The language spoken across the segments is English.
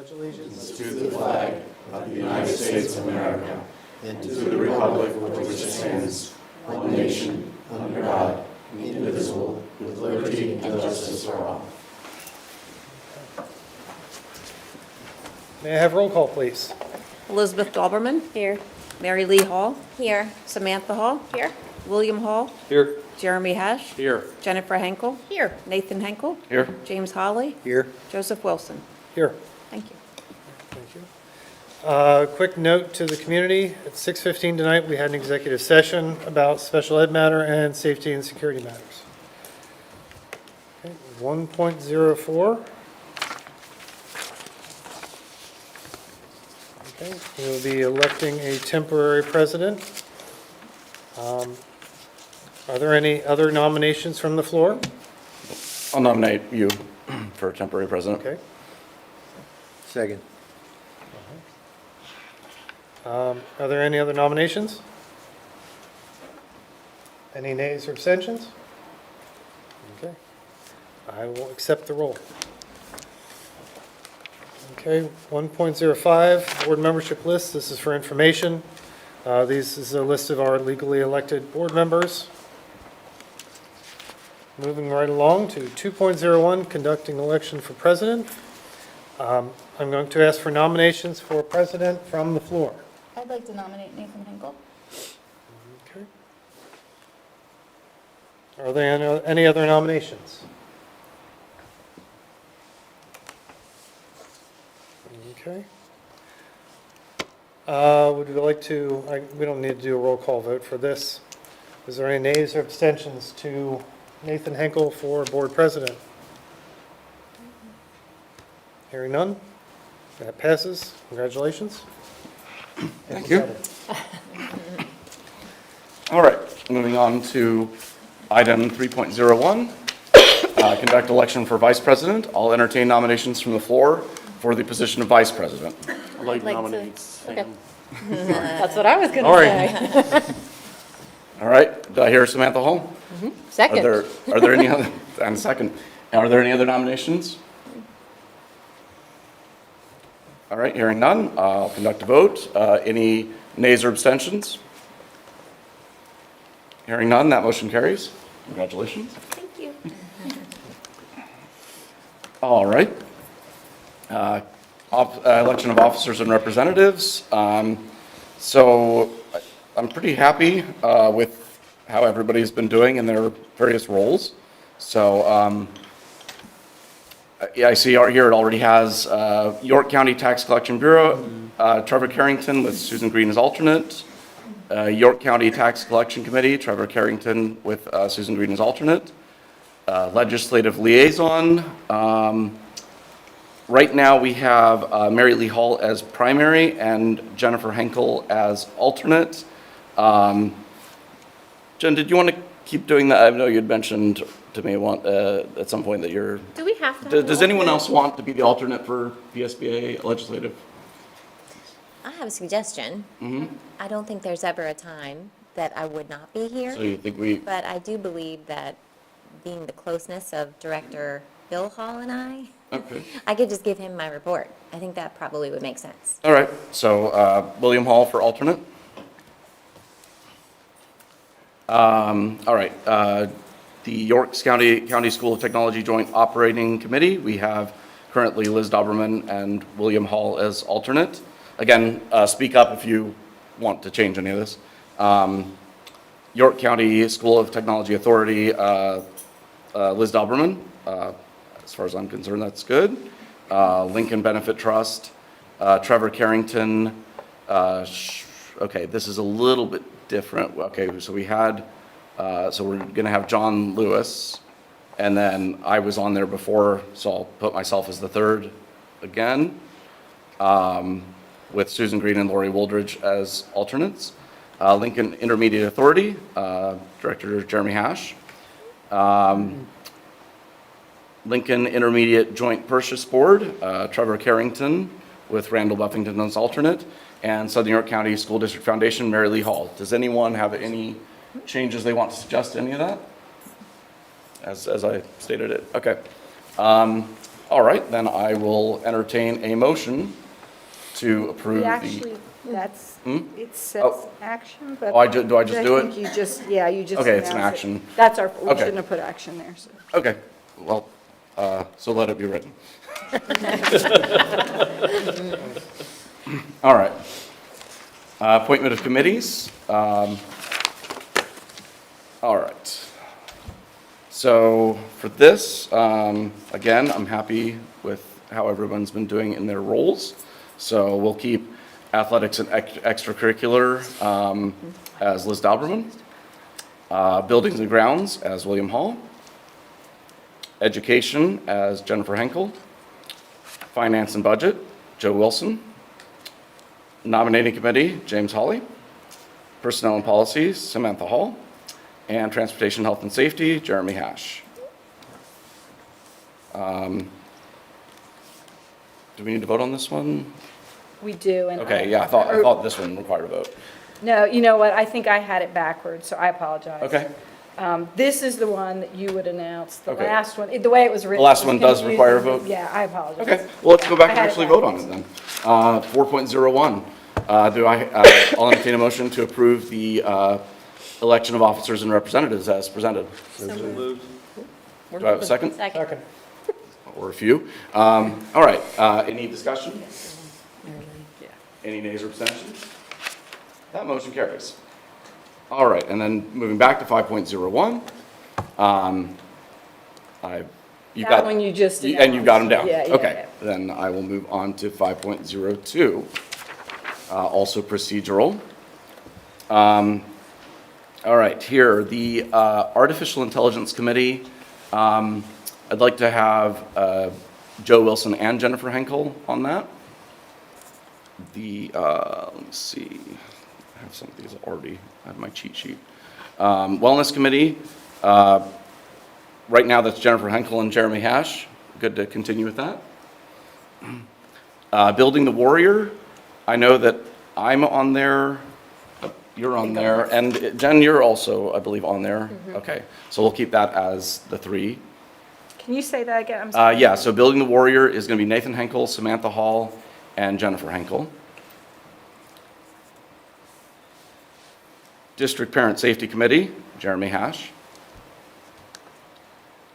pledge allegiance to the flag of the United States of America and to the republic for which it stands, one nation, under God, indivisible, with liberty and justice for all. May I have roll call, please? Elizabeth Dauberman. Here. Mary Lee Hall. Here. Samantha Hall. Here. William Hall. Here. Jeremy Hash. Here. Jennifer Henkel. Here. Nathan Henkel. Here. James Holly. Here. Joseph Wilson. Here. Thank you. Thank you. Quick note to the community, at 6:15 tonight, we had an executive session about special ed matter and safety and security matters. Okay, 1.04. Okay, we'll be electing a temporary president. Are there any other nominations from the floor? I'll nominate you for temporary president. Okay. Second. Are there any other nominations? Any nays or abstentions? Okay. I will accept the roll. Okay, 1.05, board membership list. This is for information. This is a list of our legally elected board members. Moving right along to 2.01, conducting election for president. I'm going to ask for nominations for president from the floor. I'd like to nominate Nathan Henkel. Okay. Are there any other nominations? Okay. Would you like to, we don't need to do a roll call vote for this. Is there any nays or abstentions to Nathan Henkel for board president? Hearing none? That passes. Congratulations. Thank you. All right, moving on to item 3.01, conduct election for vice president. I'll entertain nominations from the floor for the position of vice president. I'd like to nominate Okay. That's what I was going All to right. say. All right, do I hear Samantha Hall? Second. Are there any other, and second, are there any other nominations? All right, hearing none, I'll conduct a vote. Any nays or abstentions? Hearing none, that motion carries. Congratulations. Thank you. All right. Election of officers and representatives. So I'm pretty happy with how everybody's been doing in their various roles. So yeah, I see here it already has York County Tax Collection Bureau, Trevor Carrington with Susan Green as alternate. York County Tax Collection Committee, Trevor Carrington with Susan Green as alternate. Legislative Liaison. Right now we have Mary Lee Hall as primary and Jennifer Henkel as alternate. Jen, did you want to keep doing that? I know you'd mentioned to me at some point that you're. Do we have to? Does anyone else want to be the alternate for PSBA legislative? I have a suggestion. I don't think there's ever a time that I would not be So here, you think we, but I do believe that being the closeness of Director Bill Hall and okay. I could just give him my report. I think that probably would make sense. All right, so William Hall for alternate. All right, the York County School of Technology Joint Operating Committee, we have currently Liz Dauberman and William Hall as alternate. Again, speak up if you want to change any of this. York County School of Technology Authority, Liz Dauberman. As far as I'm concerned, that's good. Lincoln Benefit Trust, Trevor Carrington. Okay, this is a little bit different. Okay, so we had, so we're going to have John Lewis, and then I was on there before, so I'll put myself as the third again, with Susan Green and Lori Wooldridge as alternates. Lincoln Intermediate Authority, Director Jeremy Hash. Lincoln Intermediate Joint Purchase Board, Trevor Carrington with Randall Buffington as alternate, and Southern York County School District Foundation, Mary Lee Hall. Does anyone have any changes they want to suggest to any of that? As I stated it, okay. All right, then I will entertain a motion to approve We the. actually, that's, it says Oh. action, but. Oh, do I just do it? I think you just, yeah, you just. Okay, it's an announce it. action. That's our, we Okay. shouldn't have put action there, so. Okay, well, so let it be written. All right. Appointment of committees. All right. So for this, again, I'm happy with how everyone's been doing in their roles. So we'll keep athletics and extracurricular as Liz Dauberman. Buildings and grounds as William Hall. Education as Jennifer Henkel. Finance and budget, Joe Wilson. Nominating committee, James Hawley. Personnel and policies, Samantha Hall. And transportation, health and safety, Jeremy Hash. Do we need to vote on this one? We do, and. Okay, yeah, I thought this one required a vote. No, you know what, I think I had it backwards, so I apologize. Okay, This is the one that you would announce, the Okay. last one, the way it was written. last was one does confusing. require a vote? Yeah, I apologize. okay, well, let's go back and I had it actually vote on it then. 4.01, I'll entertain a motion to approve the election of officers and representatives as presented. Do I have a second? Second. Or a few. All right, any discussion? Any nays or abstentions? That motion carries. All right, and then moving back to 5.01. You've That got- one you just And you've got them down? announced. Yeah, Okay, then I will move on to 5.02, also procedural. All right, here, the Artificial Intelligence Committee, I'd like to have Joe Wilson and Jennifer Henkel on that. Let me see, I have some of these already, I have my cheat sheet. Wellness Committee, right now that's Jennifer Henkel and Jeremy Hash. Good to continue with that. Building the Warrior, I know that I'm on there, you're on there, and Jen, you're also, I believe, on there. Okay, so we'll keep that as the three. Can you say that again? I'm sorry. Yeah, so Building the Warrior is going to be Nathan Henkel, Samantha Hall, and Jennifer Henkel. District Parent Safety Committee, Jeremy Hash.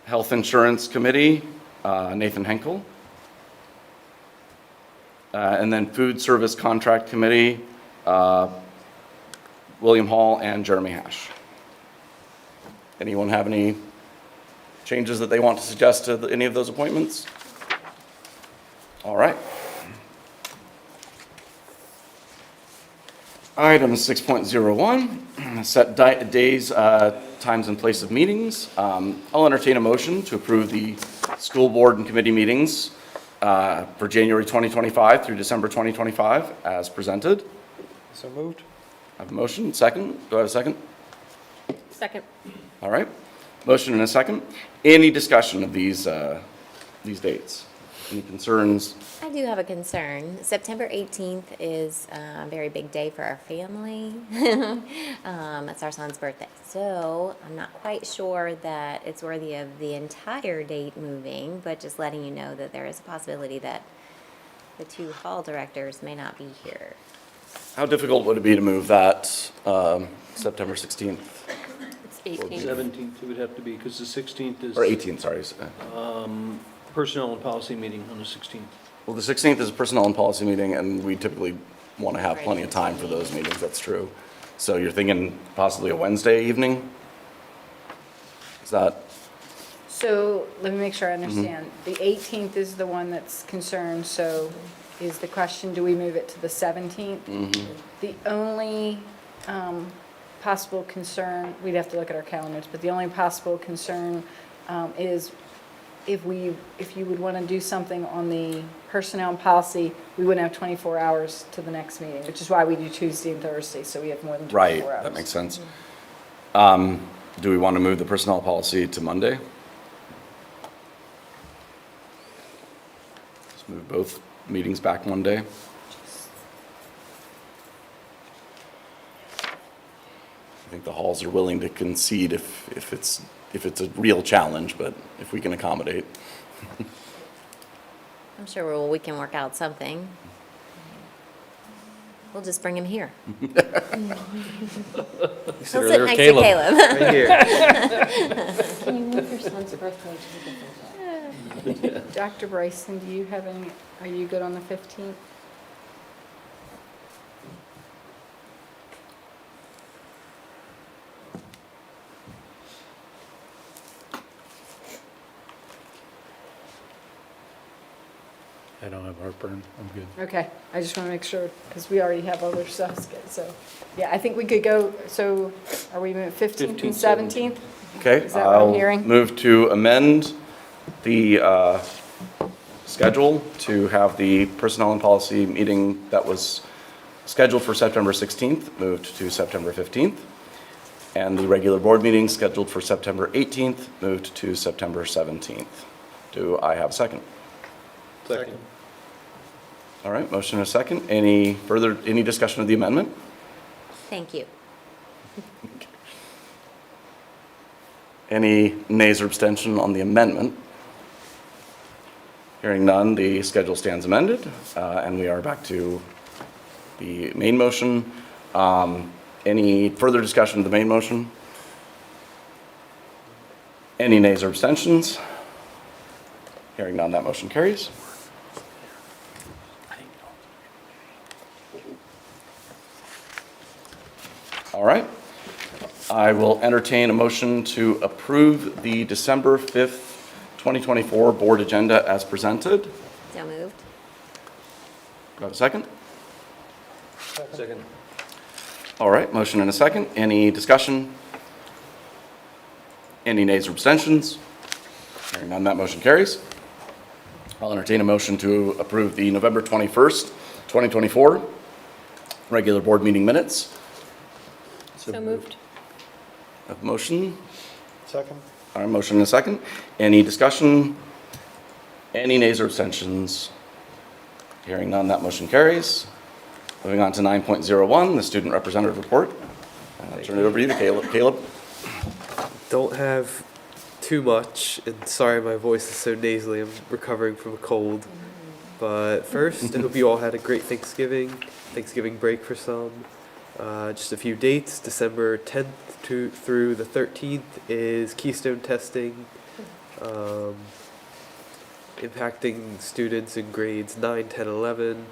Health Insurance Committee, Nathan Henkel. And then Food Service Contract Committee, William Hall and Jeremy Hash. Anyone have any changes that they want to suggest to any of those appointments? All right. Item 6.01, set days, times and place of meetings. I'll entertain a motion to approve the school board and committee meetings for January 2025 through December 2025 as presented. So moved. I have a motion, second. Do I have a second? Second. All right. Motion and a second. Any discussion of these dates? Any concerns? I do have a concern. September 18th is a very big day for our family. It's our son's birthday. So I'm not quite sure that it's worthy of the entire date moving, but just letting you know that there is a possibility that the two hall directors may not be here. How difficult would it be to move that September 16th? It's 18. 17th it would have to be, because the 16th is Or 18th, sorry. personnel and policy meeting on the 16th. Well, the 16th is a personnel and policy meeting, and we typically want to have plenty of time for those meetings, that's true. So you're thinking possibly a Wednesday evening? Is that, So let me make sure I understand. The 18th is the one that's concerned, so is the question, do we move it to the 17th? The only possible concern, we'd have to look at our calendars, but the only possible concern is if you would want to do something on the personnel and policy, we wouldn't have 24 hours to the next meeting, which is why we do Tuesday and Thursday, so we have more than 24 right, hours. that makes sense. Do we want to move the personnel policy to Monday? Just move both meetings back Monday? I think the halls are willing to concede if it's a real challenge, but if we can accommodate. I'm sure we can work out something. We'll just bring him here. He'll sit earlier, next Caleb. to Caleb. Right here. Can you move your son's birthday to the different day? Dr. Bryson, do you have any, are you good on the 15th? I don't have heartburn. I'm good. Okay, I just want to make sure, because we already have other stuff, so, yeah, I think we could go, so are we moving 15th and 17th? Okay. Is that what I'm I'll hearing? move to amend the schedule to have the Personnel and Policy meeting that was scheduled for September 16th, moved to September 15th. And the regular board meeting scheduled for September 18th, moved to September 17th. Do I have a second? Second. All right, motion and a second. Any discussion of the amendment? Thank you. Any nays or abstention on the amendment? Hearing none, the schedule stands amended, and we are back to the main motion. Any further discussion of the main motion? Any nays or abstentions? Hearing none, that motion carries. All right. I will entertain a motion to approve the December 5th, 2024 board agenda as presented. So moved. Do I have a second? Second. All right, motion and a second. Any discussion? Any nays or abstentions? Hearing none, that motion carries. I'll entertain a motion to approve the November 21st, 2024 regular board meeting minutes. So moved. A motion, Second? all right, motion and a second. Any discussion? Any nays or abstentions? Hearing none, that motion carries. Moving on to 9.01, the student representative report. I'll turn it over to you, Caleb. Don't have too much, and sorry my voice is so nasally. I'm recovering from a cold. But first, I hope you all had a great Thanksgiving break for some. Just a few dates. December 10th through the 13th is Keystone testing, impacting students in grades 9, 10, 11.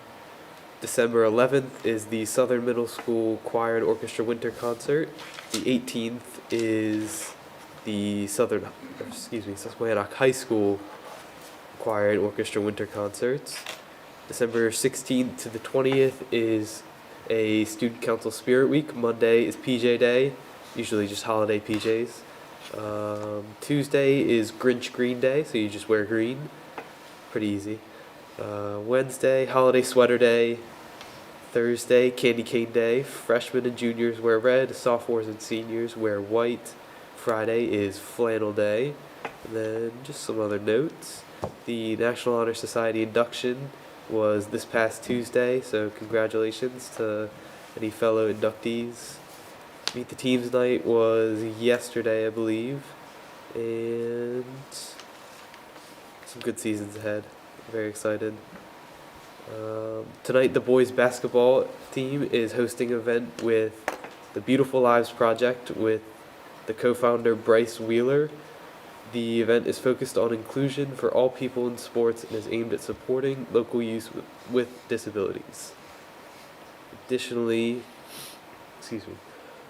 December 11th is the Southern Middle School Choir and Orchestra Winter Concert. The 18th is the Susquehannock High School Choir and Orchestra Winter Concerts. December 16th to the 20th is a Student Council Spirit Week. Monday is PJ Day, usually just holiday PJs. Tuesday is Grinch Green Day, so you just wear green. Pretty easy. Wednesday, Holiday Sweater Day. Thursday, Candy Cane Day. Freshmen and juniors wear red. Sophomores and seniors wear white. Friday is Flannel Day. And then just some other notes. The National Honor Society induction was this past Tuesday, so congratulations to any fellow inductees. Meet the Teams night was yesterday, I believe. And some good seasons ahead. Very excited. Tonight, the boys basketball team is hosting an event with the Beautiful Lives Project with the co-founder Bryce Wheeler. The event is focused on inclusion for all people in sports and is aimed at supporting local youth with disabilities. Additionally,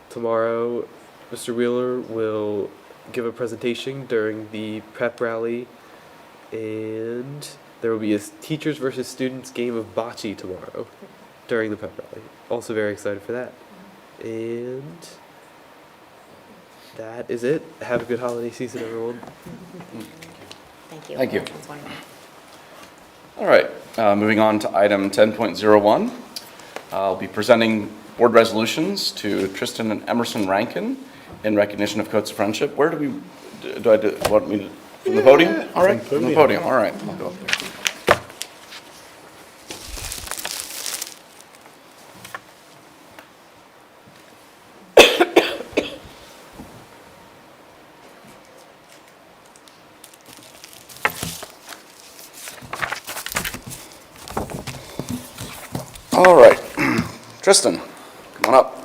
tomorrow, Mr. Wheeler will give a presentation during the prep rally, and there will be a teachers versus students game of bocce tomorrow during the prep rally. Also very excited for that. And that is it. Have a good holiday season, everyone. Thank you. Thank you. That's wonderful. All right, moving on to item 10.01. I'll be presenting board resolutions to Tristan and Emerson Rankin in recognition of Coats of Friendship. Where do I want me to, from the podium? All right, from the podium, all right, I'll go up there. All right. Tristan, come on up.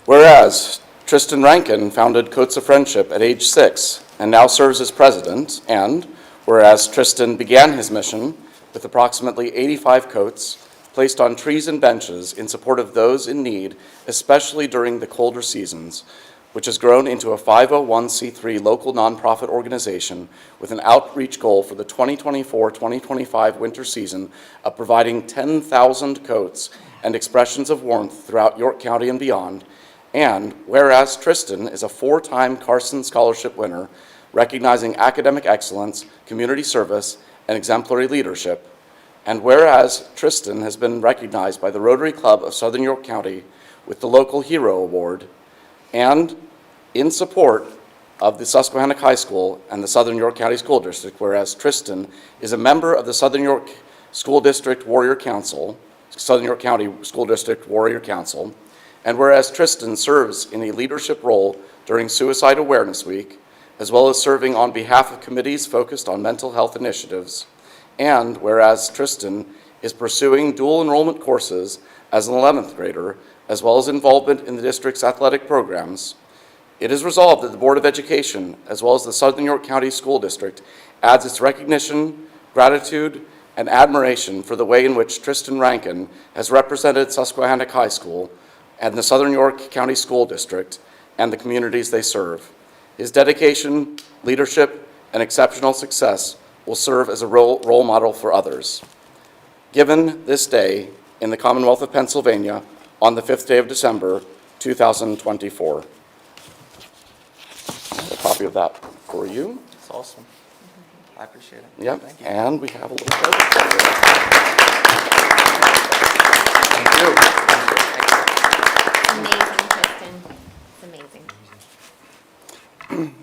Whereas Tristan Rankin founded Coats of Friendship at age 6 and now serves as president, and whereas Tristan began his mission with approximately 85 coats placed on trees and benches in support of those in need, especially during the colder seasons, which has grown into a 501c3 local nonprofit organization with an outreach goal for the 2024-2025 winter season of providing 10,000 coats and expressions of warmth throughout York County and beyond. And whereas Tristan is a 4-time Carson Scholarship winner, recognizing academic excellence, community service, and exemplary leadership. And whereas Tristan has been recognized by the Rotary Club of Southern York County with the Local Hero Award, and in support of the Susquehannock High School and the Southern York County School District, whereas Tristan is a member of the Southern York School District Warrior Council, Southern York County School District Warrior Council, and whereas Tristan serves in a leadership role during Suicide Awareness Week, as well as serving on behalf of committees focused on mental health initiatives, and whereas Tristan is pursuing dual enrollment courses as an 11th grader, as well as involvement in the district's athletic programs, it is resolved that the Board of Education, as well as the Southern York County School District, adds its recognition, gratitude, and admiration for the way in which Tristan Rankin has represented Susquehannock High School and the Southern York County School District and the communities they serve. His dedication, leadership, and exceptional success will serve as a role model for others. Given this day in the Commonwealth of Pennsylvania on the 5th day of December, 2024. A copy of that for you. That's awesome. I appreciate it. Yep, Thank you. and we have a little present for you. Thank you. Amazing, Kristen. It's amazing.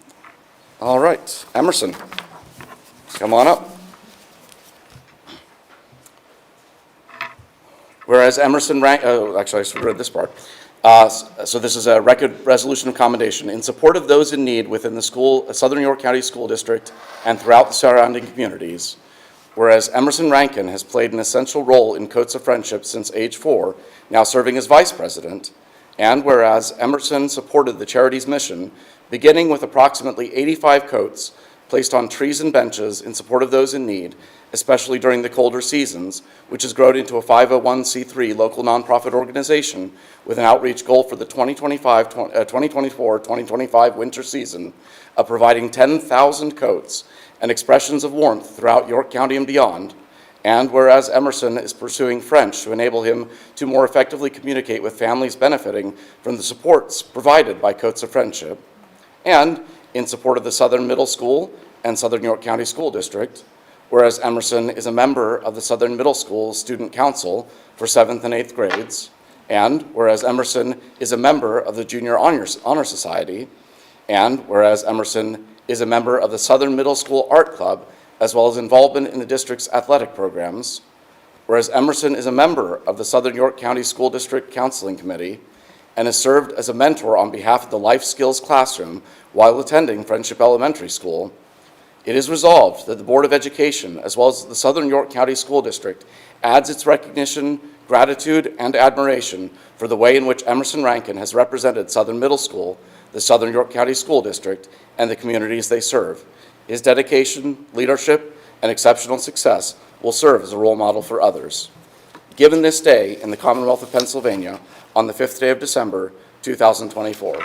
All right, Emerson, come on up. Whereas Emerson actually I read this part. So this is a record resolution of commendation in support of those in need within the Southern York County School District and throughout the surrounding communities. Whereas Emerson Rankin has played an essential role in Coats of Friendship since age 4, now serving as vice president. And whereas Emerson supported the charity's mission, beginning with approximately 85 coats placed on trees and benches in support of those in need, especially during the colder seasons, which has grown into a 501c3 local nonprofit organization with an outreach goal for the 2024-2025 winter season of providing 10,000 coats and expressions of warmth throughout York County and beyond. And whereas Emerson is pursuing French to enable him to more effectively communicate with families benefiting from the supports provided by Coats of Friendship, and in support of the Southern Middle School and Southern York County School District, whereas Emerson is a member of the Southern Middle School Student Council for 7th and 8th grades, and whereas Emerson is a member of the Junior Honor Society, and whereas Emerson is a member of the Southern Middle School Art Club, as well as involvement in the district's athletic programs, whereas Emerson is a member of the Southern York County School District Counseling Committee, and has served as a mentor on behalf of the Life Skills Classroom while attending Friendship Elementary School, it is resolved that the Board of Education, as well as the Southern York County School District, adds its recognition, gratitude, and admiration for the way in which Emerson Rankin has represented Southern Middle School, the Southern York County School District, and the communities they serve. His dedication, leadership, and exceptional success will serve as a role model for others. Given this day in the Commonwealth of Pennsylvania on the 5th day of December, 2024.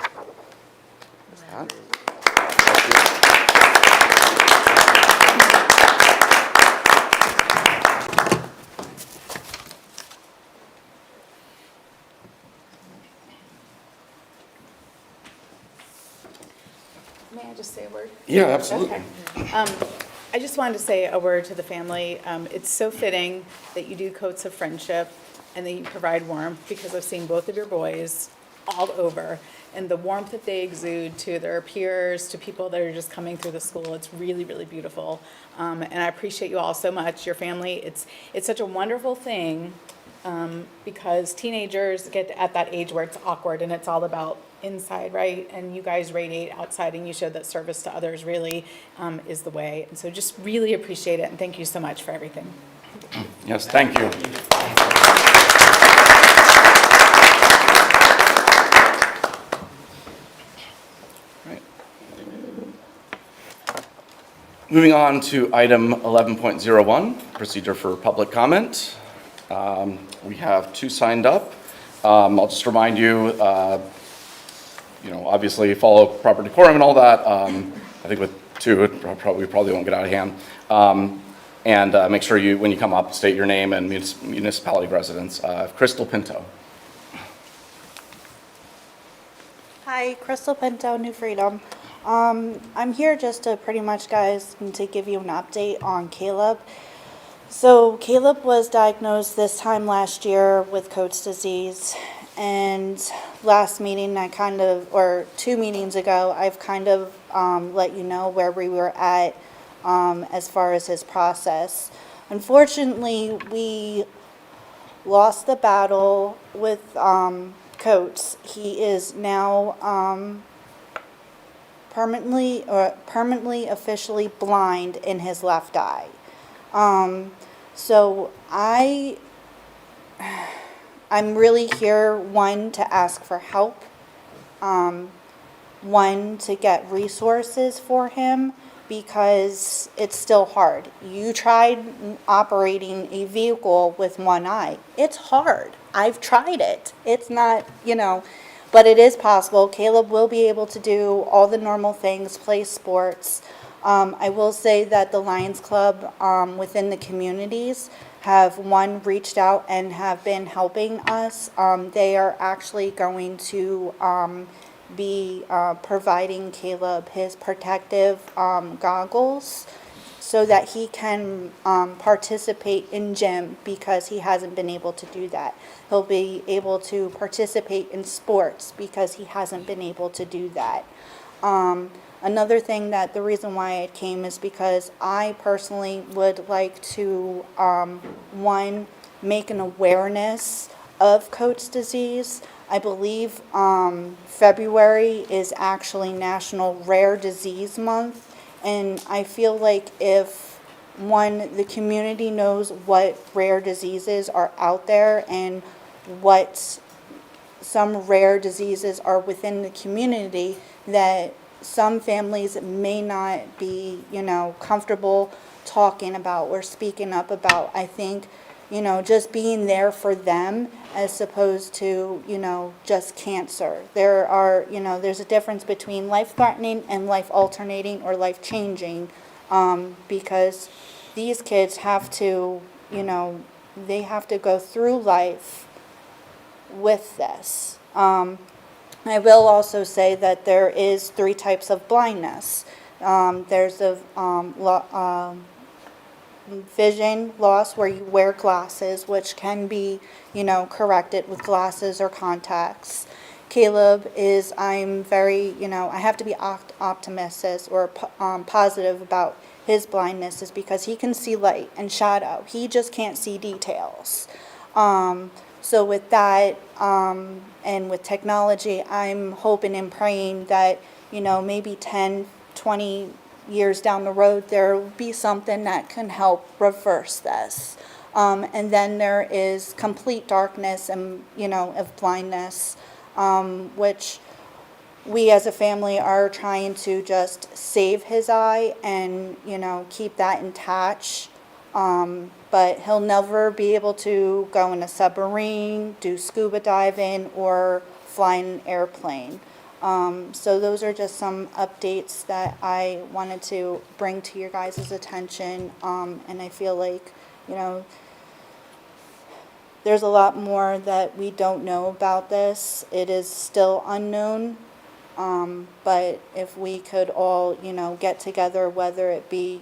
May I just say a word? Yeah, absolutely. Okay. I just wanted to say a word to the family. It's so fitting that you do Coats of Friendship and that you provide warmth, because I've seen both of your boys all over, and the warmth that they exude to their peers, to people that are just coming through the school. It's really, really beautiful. And I appreciate you all so much, your family. It's such a wonderful thing, because teenagers get at that age where it's awkward and it's all about inside, right? And you guys radiate outside, and you show that service to others really is the way. And so just really appreciate it, and thank you so much for everything. Yes, thank you. Right. Moving on to item 11.01, procedure for public comment. We have two signed up. I'll just remind you, obviously follow proper decorum and all that. I think with two, we probably won't get out of hand. And make sure you, when you come up, state your name and municipality of residence. Crystal Pinto. Hi, Crystal Pinto, New Freedom. I'm here just to pretty much, guys, to give you an update on Caleb. So Caleb was diagnosed this time last year with Coats disease. And last meeting, or 2 meetings ago, I've kind of let you know where we were at as far as his process. Unfortunately, we lost the battle with Coats. He is now permanently officially blind in his left eye. So I'm really here, one, to ask for help, one, to get resources for him, because it's still hard. You tried operating a vehicle with one eye. It's hard. I've tried it. It's not, but it is possible. Caleb will be able to do all the normal things, play sports. I will say that the Lions Club within the communities have, one, reached out and have been helping us. They are actually going to be providing Caleb his protective goggles so that he can participate in gym, because he hasn't been able to do that. He'll be able to participate in sports because he hasn't been able to do that. Another thing, that the reason why it came is because I personally would like to, one, make an awareness of Coats disease. I believe February is actually National Rare Disease Month, and I feel like if, one, the community knows what rare diseases are out there and what some rare diseases are within the community, that some families may not be, comfortable talking about or speaking up about. I think, just being there for them as opposed to, just cancer. There's a difference between life-threatening and life-alternating or life-changing, because these kids have to, they have to go through life with this. I will also say that there is 3 types of blindness. There's a vision loss where you wear glasses, which can be, corrected with glasses or contacts. Caleb is, I'm very, I have to be optimistic or positive about his blindness, is because he can see light and shadow. He just can't see details. So with that, and with technology, I'm hoping and praying that, maybe 10, 20 years down the road, there will be something that can help reverse this. And then there is complete darkness and, of blindness, which we as a family are trying to just save his eye and, keep that intact. But he'll never be able to go in a submarine, do scuba diving, or fly in an airplane. So those are just some updates that I wanted to bring to your guys' attention. And I feel like, there's a lot more that we don't know about this. It is still unknown. But if we could all, get together, whether it be,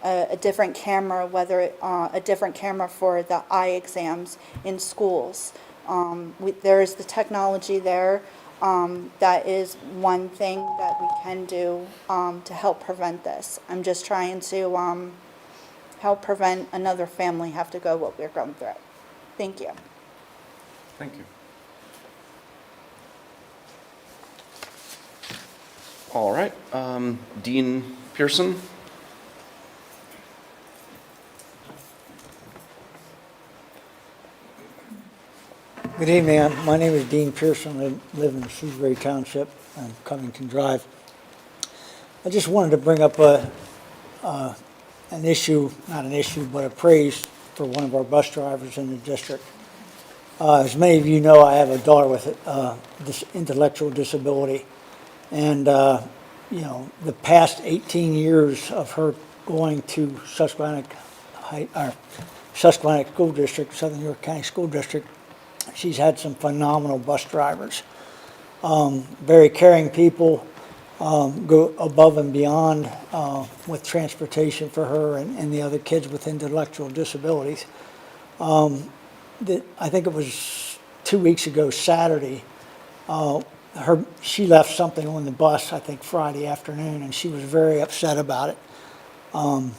a different camera, whether a different camera for the eye exams in schools. There is the technology there. That is one thing that we can do to help prevent this. I'm just trying to help prevent another family have to go what we're going through. Thank you. Thank you. All right, Dean Pearson. Good evening. My name is Dean Pearson. I live in Shrewsbury Township on Covington Drive. I just wanted to bring up an issue, not an issue, but a praise for one of our bus drivers in the district. As many of you know, I have a daughter with this intellectual disability. And, you know, the past 18 years of her going to Susquehanna School District, Southern York County School District, she's had some phenomenal bus drivers. Very caring people, go above and beyond with transportation for her and the other kids with intellectual disabilities. I think it was 2 weeks ago, Saturday, she left something on the bus, I think Friday afternoon, and she was very upset about it. And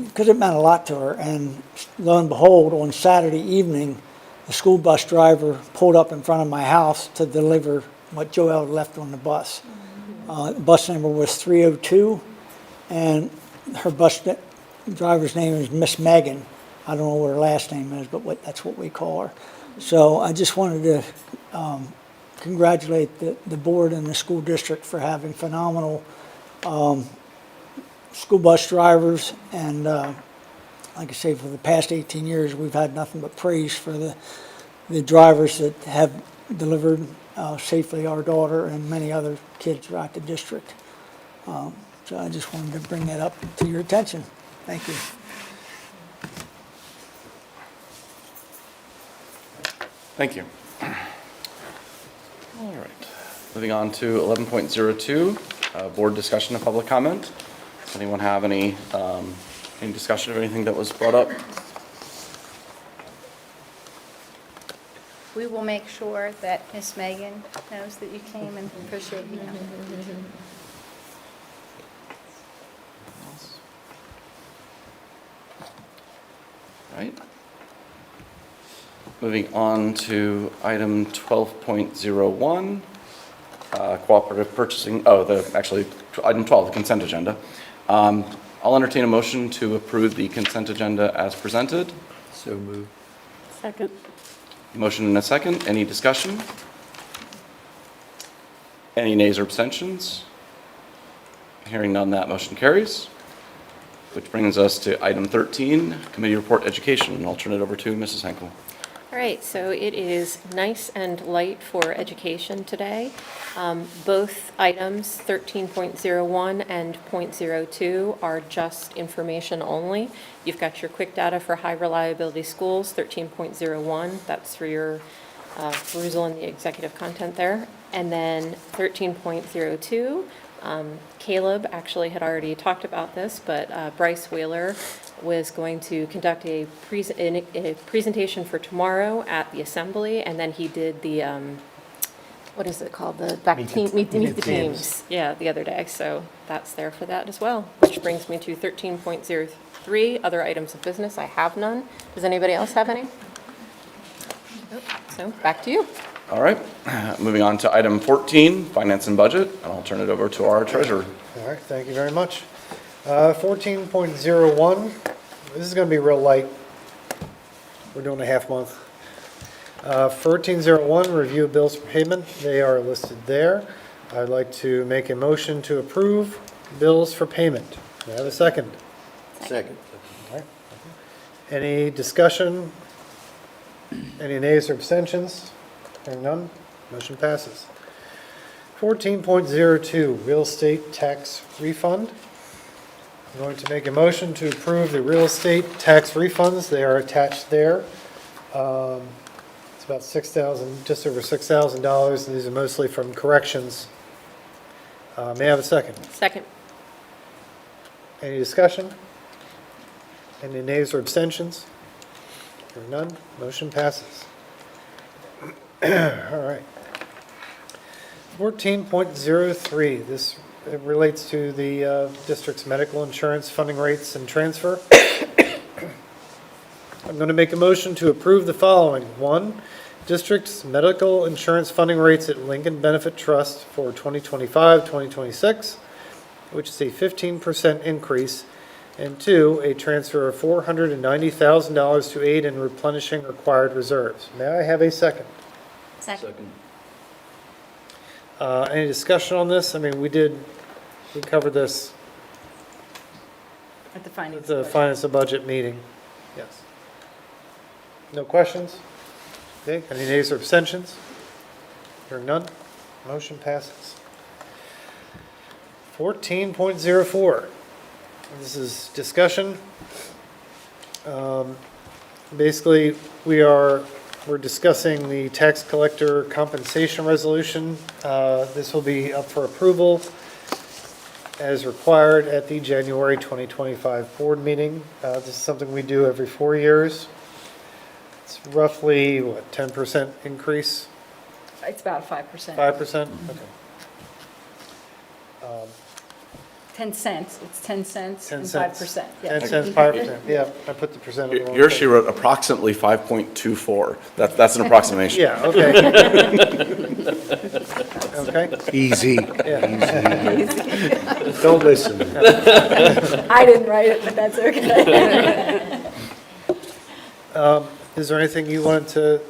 because it meant a lot to her. And lo and behold, on Saturday evening, the school bus driver pulled up in front of my house to deliver what Joelle had left on the bus. The bus number was 302, and her driver's name is Miss Megan. I don't know what her last name is, but that's what we call her. So I just wanted to congratulate the board and the school district for having phenomenal school bus drivers. And like I say, for the past 18 years, we've had nothing but praise for the drivers that have delivered safely our daughter and many other kids throughout the district. So I just wanted to bring that up to your attention. Thank you. Thank you. All right. Moving on to 11.02, board discussion and public comment. Does anyone have any discussion or anything that was brought up? We will make sure that Miss Megan knows that you came and appreciate you. Right. Moving on to item 12.01, cooperative purchasing, item 12, the consent agenda. I'll entertain a motion to approve the consent agenda as presented. So moved. Second. Motion and a second. Any discussion? Any nays or abstentions? Hearing none, that motion carries. Which brings us to item 13, committee report education. I'll turn it over to Mrs. Henkel. All right, so it is nice and light for education today. Both items, 13.01 and .02, are just information only. You've got your quick data for high reliability schools, 13.01. That's for your perusal in the executive content there. And then 13.02, Caleb actually had already talked about this, but Bryce Whaler was going to conduct a presentation for tomorrow at the assembly, and then he did the, what is it called? The meet the teams. Yeah, the other day. So that's there for that as well, which brings me to 13.03, other items of business. I have none. Does anybody else have any? Nope. So back to you. All right, moving on to item 14, finance and budget, and I'll turn it over to our treasurer. All right, thank you very much. 14.01, this is going to be real light. We're doing a half month. 14.01, review of bills for payment. They are listed there. I'd like to make a motion to approve bills for payment. May I have a second? Second. All right. Any discussion? Any nays or abstentions? Hearing none, motion passes. 14.02, real estate tax refund. I'm going to make a motion to approve the real estate tax refunds. They are attached there. It's about $6,000, just over $6,000, and these are mostly from corrections. May I have a second? Second. Any discussion? Any nays or abstentions? Hearing none, motion passes. All right. 14.03, this relates to the district's medical insurance funding rates and transfer. I'm going to make a motion to approve the following. 1, district's medical insurance funding rates at Lincoln Benefit Trust for 2025-2026, which is a 15% increase And 2, a transfer of $490,000 to aid in replenishing required reserves. May I have a second? Second. Second. Any discussion on this? I mean, we covered this At the finance. at the budget. finance and budget meeting. Yes. No questions? Okay, any nays or abstentions? Hearing none, motion passes. 14.04, this is discussion. Basically, we're discussing the tax collector compensation resolution. This will be up for approval as required at the January 2025 board meeting. This is something we do every 4 years. It's roughly, 10% increase? It's about 5%. 5%? Okay. 10 cents, it's 10 cents 10 and cents. 5%. Yeah. 10 cents, 5%, yeah, I put the percent on the wrong Here page. she wrote approximately 5.24. That's an approximation. Yeah, okay. Okay, Easy, yeah. easy. Don't listen. I didn't write it, but that's okay. Is there anything you wanted to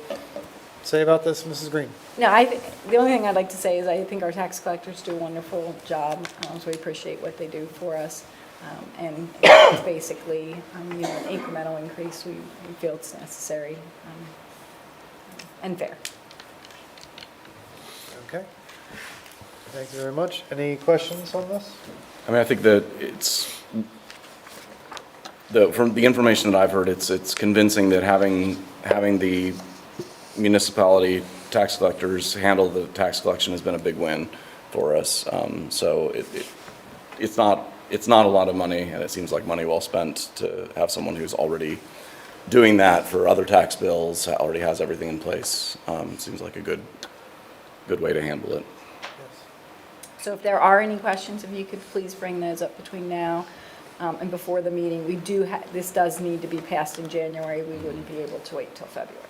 say about this, Mrs. Green? No, the only thing I'd like to say is I think our tax collectors do a wonderful job, so we appreciate what they do for us. And it's basically, an incremental increase, we feel it's necessary and fair. Okay. Thank you very much. Any questions on this? I mean, I think that from the information that I've heard, it's convincing that having the municipality tax collectors handle the tax collection has been a big win for us. So it's not a lot of money, and it seems like money well spent to have someone who's already doing that for other tax bills, already has everything in place. It seems like a good way to handle it. So if there are any questions, if you could please bring those up between now and before the meeting. This does need to be passed in January. We wouldn't be able to wait till February.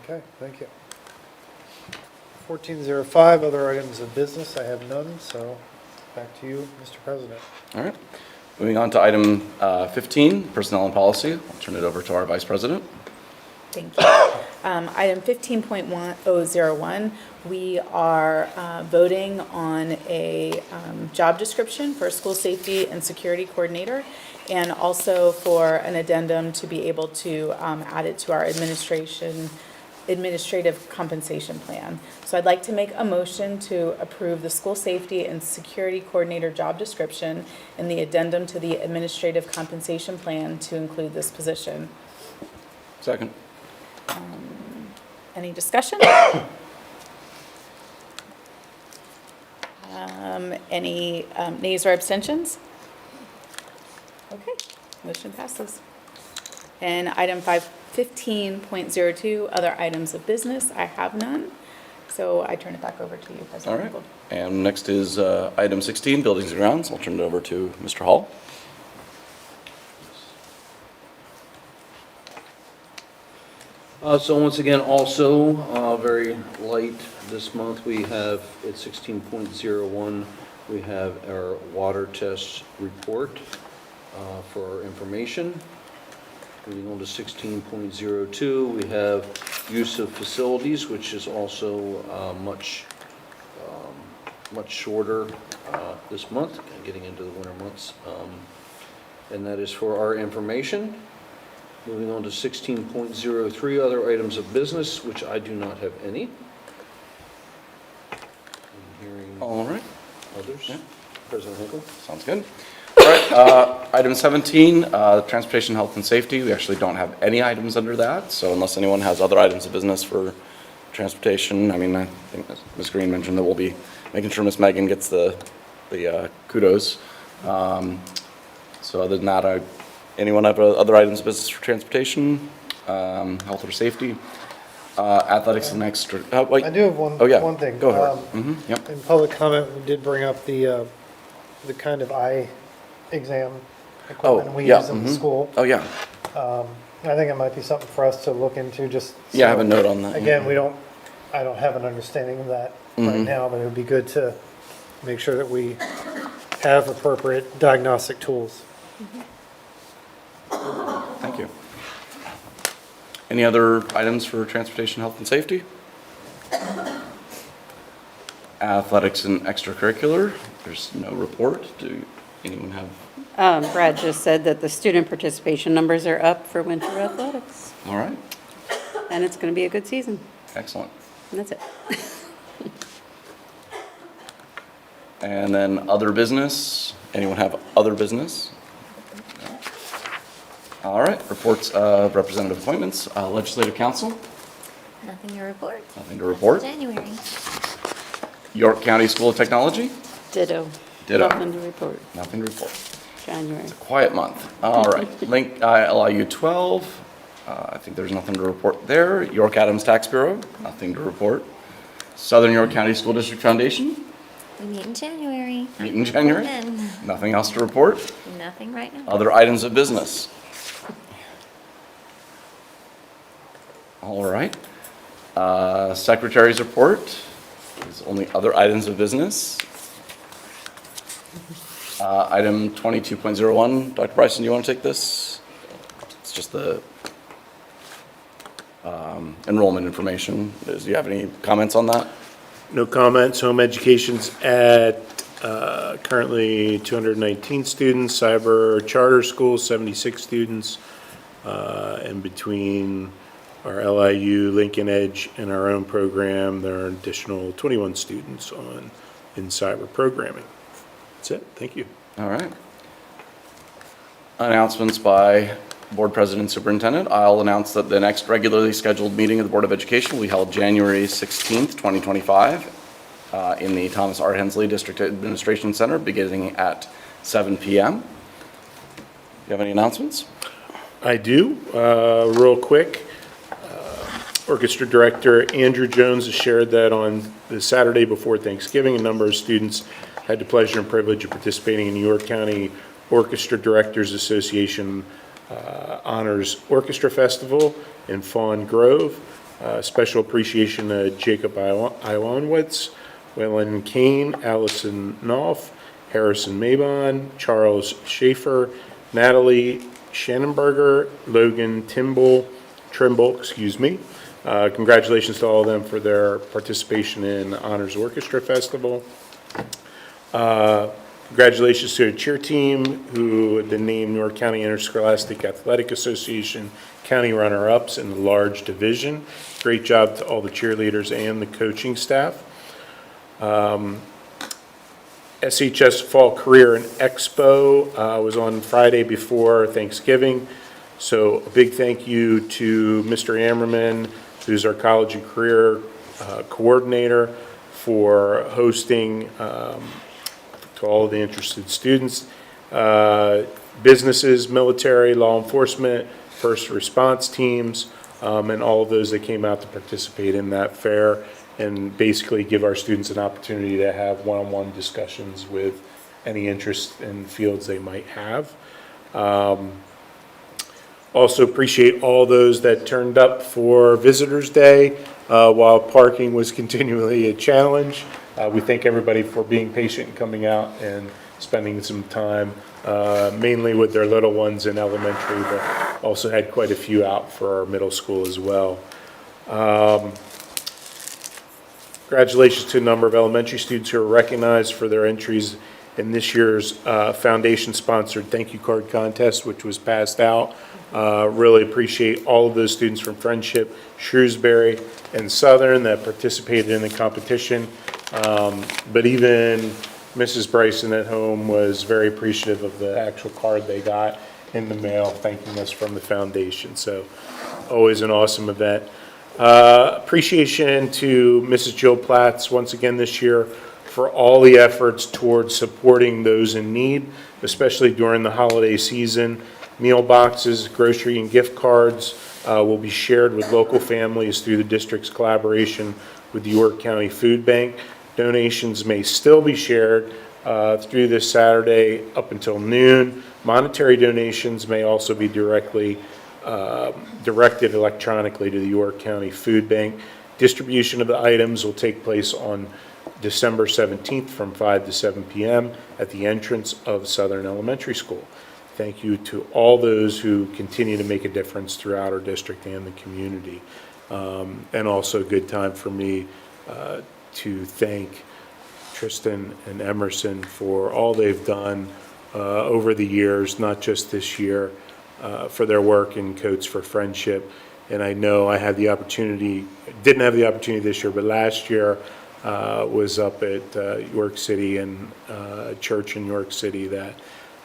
Okay, thank you. 1405, other items of business. I have none, so back to you, Mr. President. All right. Moving on to item 15, personnel and policy. I'll turn it over to our vice president. Thank you. Item 15.1001, we are voting on a job description for a school safety and security coordinator, and also for an addendum to be able to add it to our administrative compensation plan. So I'd like to make a motion to approve the school safety and security coordinator job description and the addendum to the administrative compensation plan to include this position. Second. Any discussion? Any nays or abstentions? Okay, motion passes. And item 15.02, other items of business, I have none. So I turn it back over to you, All President right. Hinkle. And next is item 16, buildings and grounds. I'll turn it over to Mr. Hall. So once again, also, very light this month, we have at 16.01, we have our water test report for our information. Moving on to 16.02, we have use of facilities, which is also much shorter this month, getting into the winter months. And that is for our information. Moving on to 16.03, other items of business, which I do not have any. I'm hearing All right. others. Yeah. President Hinkle? Sounds good. All right. Item 17, transportation, health, and safety. We actually don't have any items under that. So unless anyone has other items of business for transportation, I mean, I think Ms. Green mentioned that we'll be making sure Ms. Megan gets the kudos. So other than that, anyone have other items of business for transportation, health or safety? Athletics and extra, wait. I do have one, Oh, yeah. one thing. Go ahead. Yep. In public comment, we did bring up the kind of eye exam equipment we yeah, use in the school. Oh, yeah. I think it might be something for us to look into, just. Yeah, I have so- a note on that. Again, I don't have an understanding of that right now, but it would be good to make sure that we have appropriate diagnostic tools. Thank you. Any other items for transportation, health, and safety? Athletics and extracurricular, there's no report. Do anyone have? Brad just said that the student participation numbers are up for winter athletics, All right, and it's going to be a good season, excellent. and that's it. And then other business, anyone have other business? No. All right, reports of representative appointments, legislative council, Nothing to report. nothing to report. January. York County School of Technology, Ditto. Ditto. Nothing to report. nothing to report. January. Quiet month. All right, Link LIU 12, I think there's nothing to report there. York Adams Tax Bureau, nothing to report. Southern York County School District Foundation, We meet in January. meet in January, Then. nothing else to report. Nothing right now. Other items of business. All right. Secretary's report is only other items of business. Item 22.01, Dr. Bryson, you want to take this? It's just the enrollment information. Do you have any comments on that? No comments. Home education's at currently 219 students. Cyber charter school, 76 students. And between our LIU, Lincoln Edge, and our own program, there are an additional 21 students in cyber programming. That's it. Thank you. All right. Announcements by Board President and Superintendent. I'll announce that the next regularly scheduled meeting of the Board of Education will be held January 16th, 2025, in the Thomas R. Hensley District Administration Center, beginning at 7 p.m. Do you have any announcements? I do. Real quick, Orchestra Director Andrew Jones has shared that on the Saturday before Thanksgiving, a number of students had the pleasure and privilege of participating in New York County Orchestra Directors Association Honors Orchestra Festival in Fawn Grove. Special appreciation to Jacob Iwanowitz, Waylon Kane, Allison Knopf, Harrison Mabon, Charles Schaefer, Natalie Shannenberger, Logan Trimble, congratulations to all of them for their participation in Honors Orchestra Festival. Congratulations to a cheer team who had been named North County Interscholastic Athletic Association County Runner-Ups in the large division. Great job to all the cheerleaders and the coaching staff. SHS Fall Career and Expo was on Friday before Thanksgiving. So a big thank you to Mr. Ammerman, who's our college and career coordinator, for hosting to all of the interested students, businesses, military, law enforcement, first response teams, and all of those that came out to participate in that fair, and basically give our students an opportunity to have one-on-one discussions with any interest in fields they might have. Also appreciate all those that turned up for Visitors Day while parking was continually a challenge. We thank everybody for being patient and coming out and spending some time, mainly with their little ones in elementary, but also had quite a few out for our middle school as well. Congratulations to a number of elementary students who are recognized for their entries in this year's foundation-sponsored thank you card contest, which was passed out. Really appreciate all of those students from Friendship, Shrewsbury, and Southern that participated in the competition. But even Mrs. Bryson at home was very appreciative of the actual card they got in the mail, thanking us from the foundation. So always an awesome event. Appreciation to Mrs. Jill Platts once again this year for all the efforts towards supporting those in need, especially during the holiday season. Meal boxes, grocery, and gift cards will be shared with local families through the district's collaboration with the York County Food Bank. Donations may still be shared through this Saturday up until noon. Monetary donations may also be directed electronically to the York County Food Bank. Distribution of the items will take place on December 17th from 5 to 7 p.m. at the entrance of Southern Elementary School. Thank you to all those who continue to make a difference throughout our district and the community. And also a good time for me to thank Tristan and Emerson for all they've done over the years, not just this year, for their work in Coats for Friendship. And I know I had the opportunity, didn't have the opportunity this year, but last year was up at York City and a church in York City that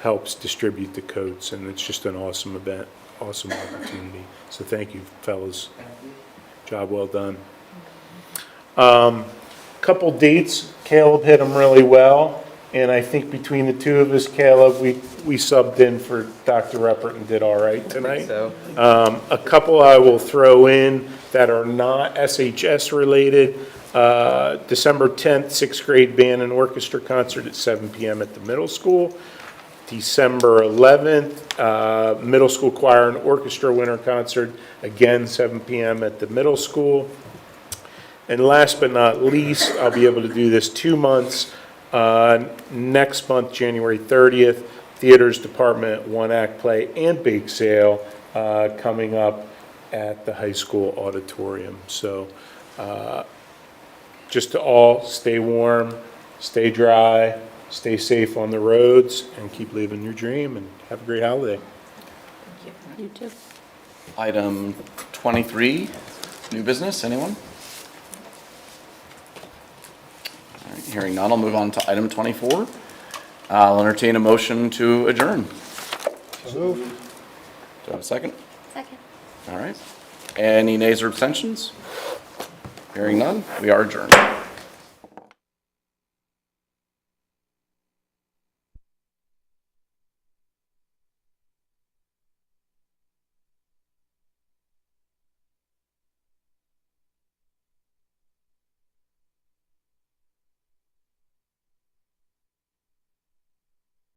helps distribute the coats, and it's just an awesome event, awesome opportunity. So thank you, fellas. Job well done. Couple dates, Caleb hit them really well, and I think between the two of us, Caleb, we subbed in for Dr. Reppert and did all right tonight. So, A couple I will throw in that are not SHS related. December 10th, 6th grade band and orchestra concert at 7 p.m. at the middle school. December 11th, middle school choir and orchestra winter concert, again 7 p.m. at the middle school. And last but not least, I'll be able to do this 2 months. Next month, January 30th, Theaters Department, one-act play and bake sale coming up at the high school auditorium. So just to all stay warm, stay dry, stay safe on the roads, and keep living your dream, and have a great holiday. You too. Item 23, new business, anyone? All right, hearing none, I'll move on to item 24. I'll entertain a motion to adjourn. Do I have a second? Second. All right. Any nays or abstentions? Hearing none, we are adjourned.